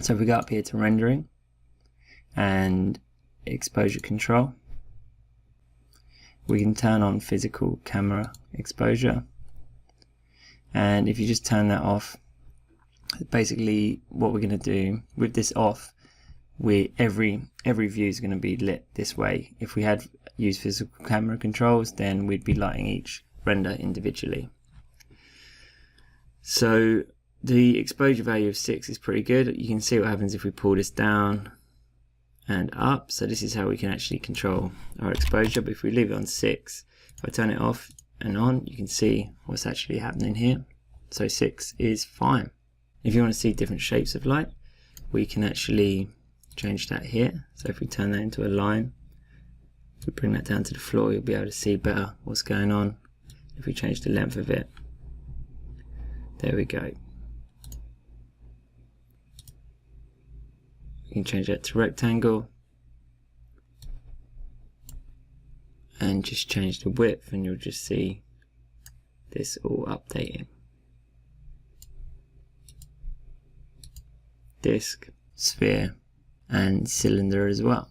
So if we go up here to rendering and exposure control, we can turn on physical camera exposure, and if you just turn that off, basically what we're going to do with this off, every view is going to be lit this way. If we had used physical camera controls, then we'd be lighting each render individually. So the exposure value of 6 is pretty good. You can see what happens if we pull this down and up. So this is how we can actually control our exposure. But if we leave it on 6, if I turn it off and on, you can see what's actually happening here. So 6 is fine. If you want to see different shapes of light, we can actually change that here. So if we turn that into a line, if we bring that down to the floor, you'll be able to see better what's going on. If we change the length of it, there we go. You can change that to rectangle and just change the width, and you'll just see this all updating. Disc, sphere, and cylinder as well.